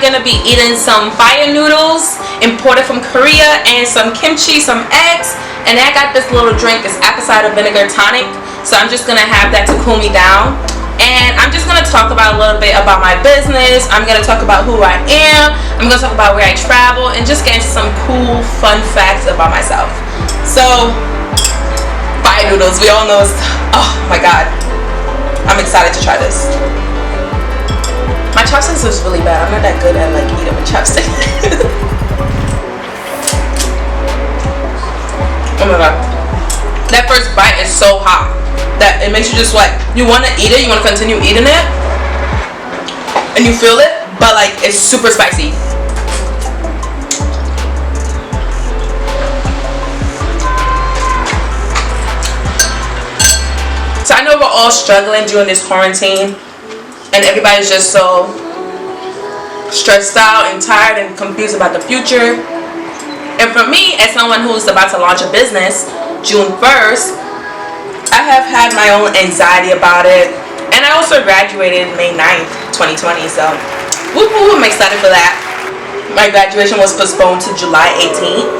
gonna be eating some fire noodles imported from Korea and some kimchi, some eggs, and I got this little drink, this apple cider vinegar tonic. So I'm just gonna have that to cool me down. And I'm just gonna talk about a little bit about my business. I'm gonna talk about who I am. I'm gonna talk about where I travel and just get into some cool, fun facts about myself. So, fire noodles, we all know it's, oh my god. I'm excited to try this. My chopsticks is really bad. I'm not that good at like eating with chopsticks. Oh my god. That first bite is so hot that it makes you just like, you want to eat it, you want to continue eating it, and you feel it, but like it's super spicy. So I know we're all struggling during this quarantine, and everybody's just so stressed out and tired and confused about the future. And for me, as someone who's about to launch a business June 1st, I have had my own anxiety about it. And I also graduated May 9th, 2020. So, whoop whoop, I'm excited for that. My graduation was postponed to July 18th.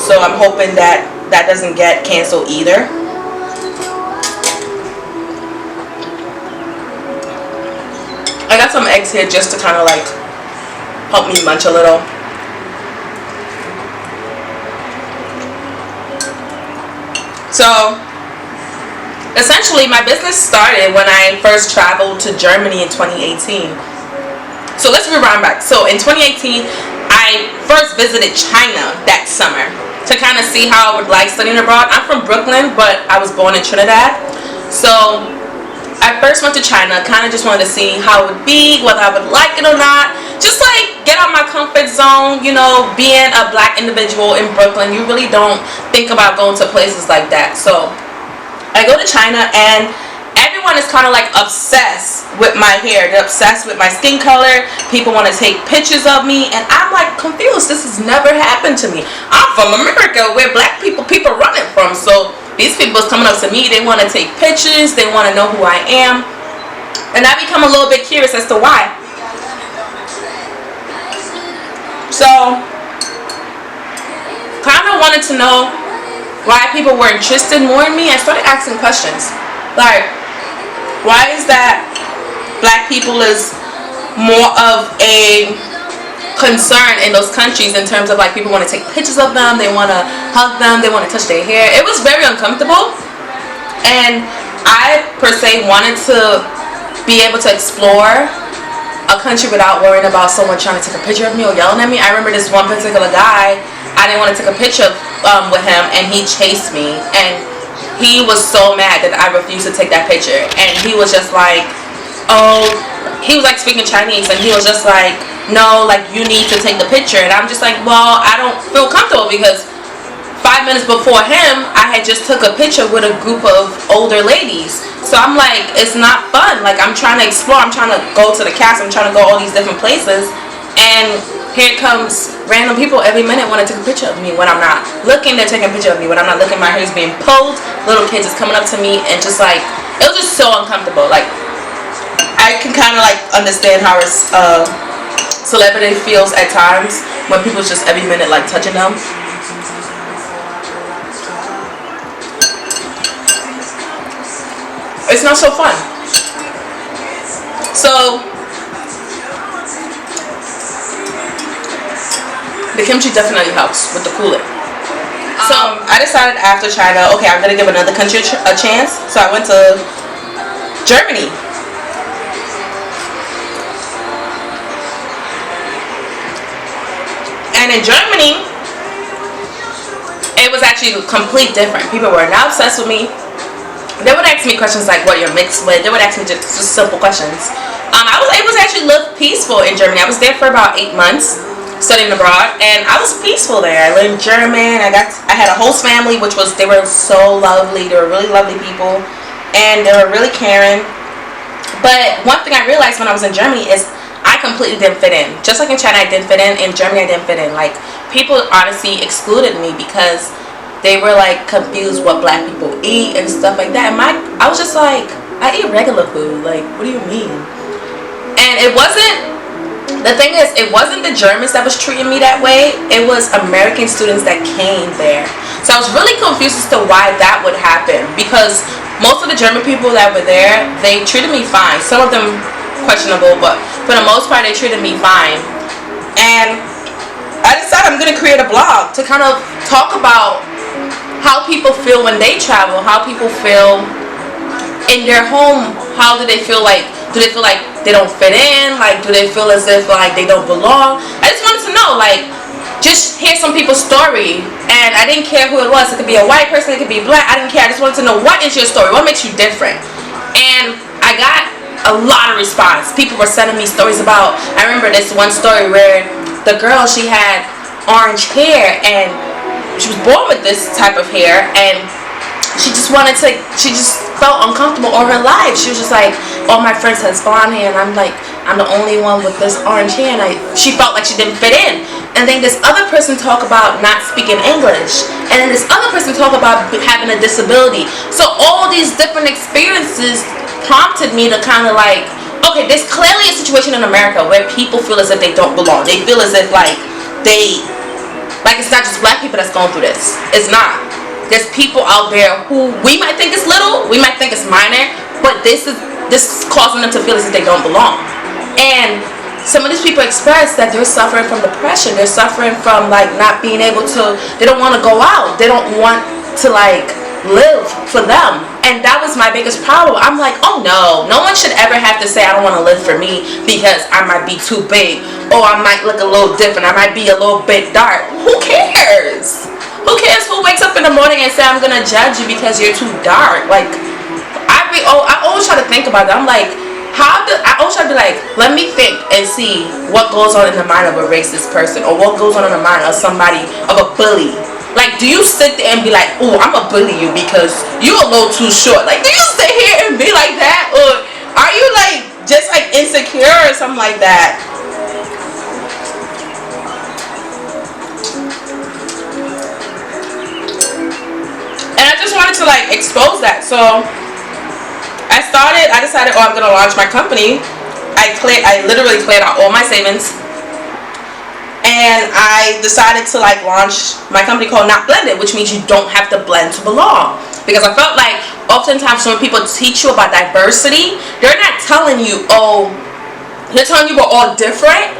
So I'm hoping that that doesn't get canceled either. I got some eggs here just to kind of like help me munch a little. So essentially my business started when I first traveled to Germany in 2018. So let's rewind back. So in 2018 I first visited China that summer to kind of see how I would like studying abroad. I'm from Brooklyn, but I was born in Trinidad. So I first went to China, kind of just wanted to see how it would be, whether I would like it or not. Just like get out my comfort zone, you know, being a black individual in Brooklyn, you really don't think about going to places like that. So I go to China and everyone is kind of like obsessed with my hair. They're obsessed with my skin color. People want to take pictures of me, and I'm like confused. This has never happened to me. I'm from America where black people are running from. So these people is coming up to me, they want to take pictures, they want to know who I am. And I become a little bit curious as to why. So, kind of wanted to know why people were interested more in me. I started asking questions. Like, why is that black people is more of a concern in those countries in terms of like people want to take pictures of them, they want to hug them, they want to touch their hair. It was very uncomfortable, and I per se wanted to be able to explore a country without worrying about someone trying to take a picture of me or yelling at me. I remember this one particular guy, I didn't want to take a picture with him, and he chased me, and he was so mad that I refused to take that picture. And he was just like, oh, he was like speaking Chinese, and he was just like, no, like you need to take the picture. And I'm just like, well, I don't feel comfortable because 5 minutes before him I had just took a picture with a group of older ladies. So I'm like, it's not fun. Like I'm trying to explore, I'm trying to go to the castle, I'm trying to go all these different places, and here comes random people every minute want to take a picture of me when I'm not looking. They're taking a picture of me when I'm not looking. My hair is being pulled, little kids is coming up to me, and just like, it was just so uncomfortable. Like I can kind of like understand how it's celebrity feels at times when people's just every minute like touching them. It's not so fun. So the kimchi definitely helps with the cooling. So I decided after China, okay, I'm gonna give another country a chance. So I went to Germany. And in Germany, it was actually completely different. People were not obsessed with me. They would ask me questions like, what you're mixed with. They would ask me just simple questions. I was able to actually live peaceful in Germany. I was there for about 8 months studying abroad, and I was peaceful there. I learned German. I had a host family, they were so lovely. They were really lovely people, and they were really caring. But one thing I realized when I was in Germany is I completely didn't fit in. Just like in China I didn't fit in Germany I didn't fit in. Like, people honestly excluded me because they were like confused what black people eat and stuff like that. And I was just like, I eat regular food. Like, what do you mean? And it wasn't The thing is, it wasn't the Germans that was treating me that way. It was American students that came there. So I was really confused as to why that would happen, because most of the German people that were there, they treated me fine. Some of them questionable, but for the most part, they treated me fine. And I decided I'm going to create a blog to kind of talk about how people feel when they travel, how people feel in their home. How do they feel like? Do they feel like they don't fit in? Like, do they feel as if like they don't belong? I just wanted to know, like, just hear some people's story. And I didn't care who it was. It could be a white person, it could be black. I didn't care. I just wanted to know, what is your story? What makes you different? And I got a lot of response. People were sending me stories about, I remember this one story where the girl, she had orange hair, and she was born with this type of hair, and she just felt uncomfortable all her life. She was just like, all my friends has blonde hair, and I'm the only one with this orange hair, and she felt like she didn't fit in. And then this other person talk about not speaking English, and then this other person talk about having a disability. So all these different experiences prompted me to kind of like, okay, there's clearly a situation in America where people feel as if they don't belong. They feel as if like it's not just black people that's going through this. It's not. There's people out there who we might think is little, we might think it's minor, but this is causing them to feel as if they don't belong. And some of these people express that they're suffering from depression. They're suffering from like not being able to, they don't want to go out. They don't want to like live for them. And that was my biggest problem. I'm like, oh no one should ever have to say I don't want to live for me because I might be too big, or I might look a little different, I might be a little bit dark. Who cares? Who cares who wakes up in the morning and say I'm gonna judge you because you're too dark? Like, I always try to think about that. I'm like, I always try to be like, let me think and see what goes on in the mind of a racist person, or what goes on in the mind of somebody, of a bully. Like, do you sit there and be like, oh, I'm gonna bully you because you're a little too short? Like, do you sit here and be like that? Or are you like just like insecure or something like that? And I just wanted to like expose that. So I decided, oh, I'm gonna launch my company. I literally cleared out all my savings, and I decided to like launch my company called Not Blended, which means you don't have to blend to belong. Because I felt like oftentimes when people teach you about diversity, they're not telling you, oh, they're telling you we're all different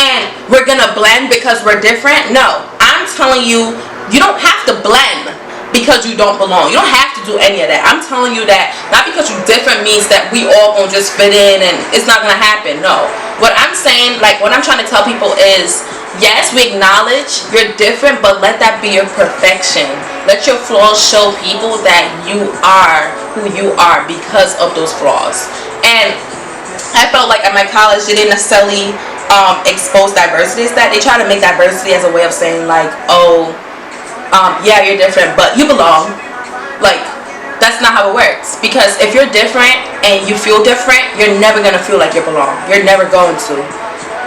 and we're gonna blend because we're different. No, I'm telling you, you don't have to blend because you don't belong. You don't have to do any of that. I'm telling you that not because you're different means that we all gonna just fit in and it's not gonna happen. No. What I'm saying, like what I'm trying to tell people is, yes, we acknowledge you're different, but let that be your perfection. Let your flaws show people that you are who you are because of those flaws. And I felt like at my college they didn't necessarily expose diversity as that. They try to make diversity as a way of saying like, oh, yeah, you're different, but you belong. Like, that's not how it works. Because if you're different and you feel different, you're never gonna feel like you belong. You're never going to.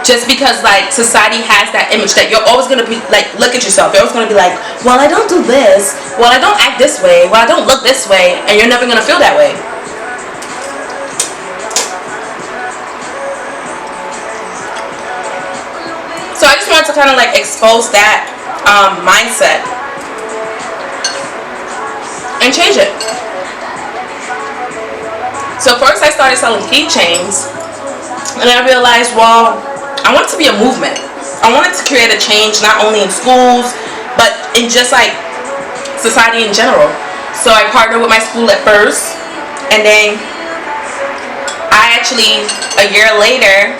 Just because like society has that image that you're always gonna be like, look at yourself. You're always gonna be like, well, I don't do this. Well, I don't act this way. Well, I don't look this way, and you're never gonna feel that way. So I just wanted to kind of like expose that mindset and change it. So first I started selling keychains, and I realized, well, I want it to be a movement. I wanted to create a change not only in schools, but in just like society in general. So I partnered with my school at first, and then I actually, a year later,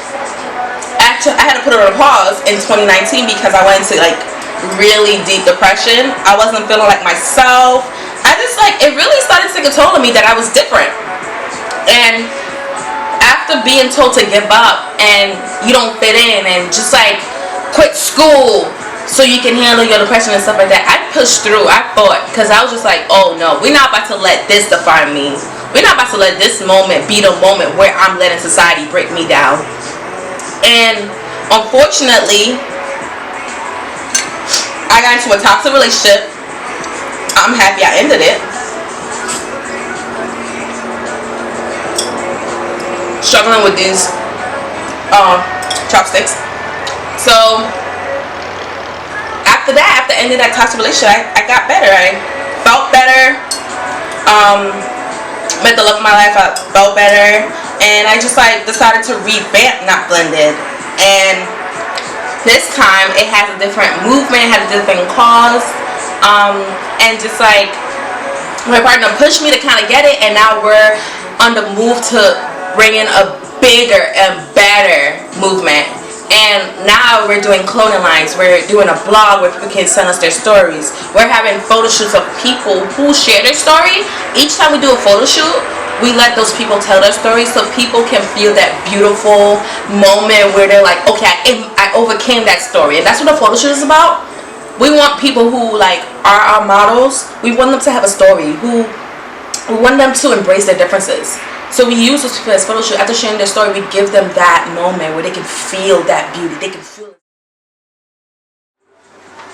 I had to put it on pause in 2019 because I went into like really deep depression. I wasn't feeling like myself. I just like, it really started to take a toll on me that I was different. And after being told to give up and you don't fit in and just like quit school so you can handle your depression and stuff like that, I pushed through. I fought because I was just like, oh no, we're not about to let this define me. We're not about to let this moment be the moment where I'm letting society break me down. And unfortunately, I got into a toxic relationship. I'm happy I ended it. Struggling with these chopsticks. So after that, after ending that toxic relationship, I got better. I felt better. Met the love of my life. I felt better, and I just like decided to revamp Not Blended. And this time it has a different movement, it has a different cause, and just like my partner pushed me to kind of get it, and now we're on the move to bring in a bigger and better movement. And now we're doing clothing lines, we're doing a blog where people can send us their stories, we're having photo shoots of people who share their story. Each time we do a photo shoot, we let those people tell their story so people can feel that beautiful moment where they're like, okay, I overcame that story. And that's what a photo shoot is about. We want people who like are our models, we want them to have a story, we want them to embrace their differences. So we use those people as photo shoot. After sharing their story, we give them that moment where they can feel that beauty, they can feel it.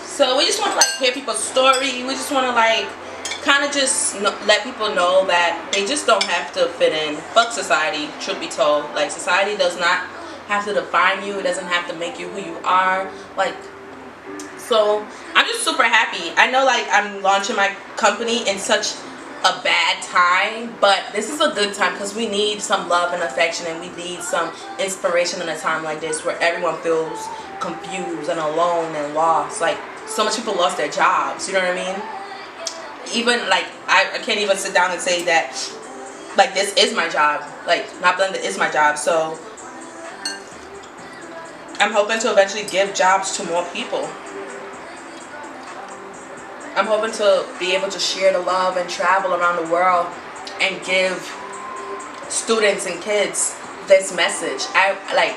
So we just want to like hear people's story. We just want to like kind of just let people know that they just don't have to fit in. Fuck society, truth be told. Like, society does not have to define you. It doesn't have to make you who you are. Like, so I'm just super happy. I know like I'm launching my company in such a bad time, but this is a good time because we need some love and affection, and we need some inspiration in a time like this where everyone feels confused and alone and lost. Like, so much people lost their jobs, you know what I mean? Even like I can't even sit down and say that like this is my job. Like, Not Blended is my job. So I'm hoping to eventually give jobs to more people. I'm hoping to be able to share the love and travel around the world and give students and kids this message. I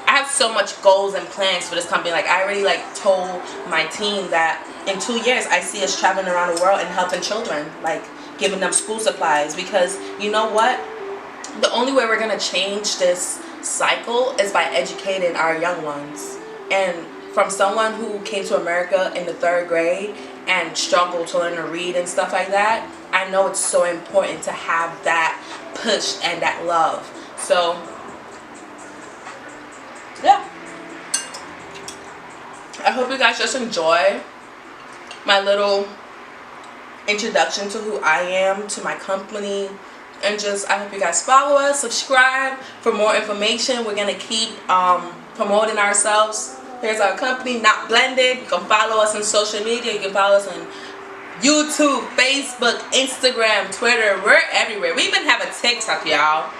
have so much goals and plans for this company. Like, I already like told my team that in 2 years I see us traveling around the world and helping children, like giving them school supplies. Because you know what? The only way we're gonna change this cycle is by educating our young ones. And from someone who came to America in the 3rd grade and struggled to learn to read and stuff like that, I know it's so important to have that push and that love. So yeah, I hope you guys just enjoy my little introduction to who I am, to my company, and just I hope you guys follow us, subscribe for more information. We're gonna keep promoting ourselves. Here's our company, Not Blended. You can follow us on social media. You can follow us on YouTube, Facebook, Instagram, Twitter. We're everywhere. We even have a TikTok, y'all.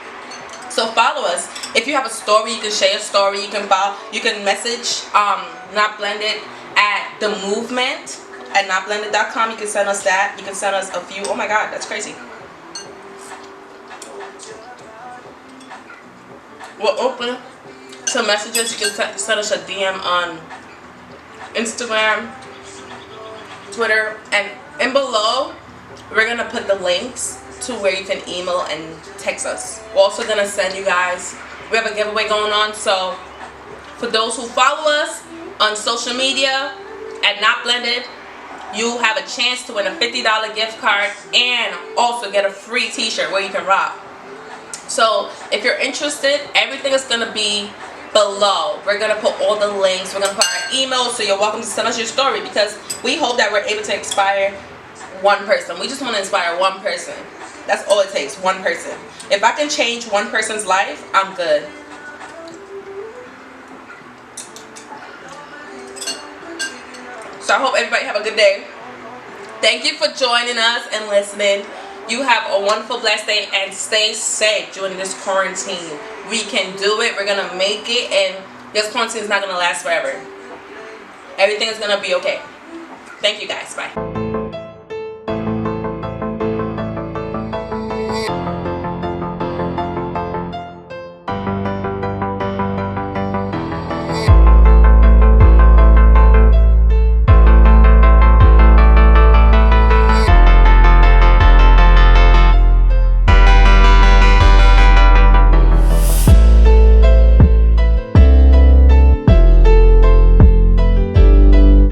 So follow us. If you have a story, you can share a story. You can follow. You can message Not Blended at the movement at notblended.com. You can send us that. You can send us a few. Oh my God, that's crazy. We're open to messages. You can send us a DM on Instagram, Twitter, and below we're gonna put the links to where you can email and text us. We're also gonna send you guys, we have a giveaway going on, so for those who follow us on social media at Not Blended, you have a chance to win a $50 gift card and also get a free t-shirt where you can rock. So if you're interested, everything is gonna be below. We're gonna put all the links, we're gonna put our email, so you're welcome to send us your story, because we hope that we're able to inspire one person. We just want to inspire one person. That's all it takes, one person. If I can change one person's life, I'm good. So I hope everybody have a good day. Thank you for joining us and listening. You have a wonderful, blessed day, and stay safe during this quarantine. We can do it. We're going to make it, and this quarantine is not going to last forever. Everything is going to be okay. Thank you guys. Bye.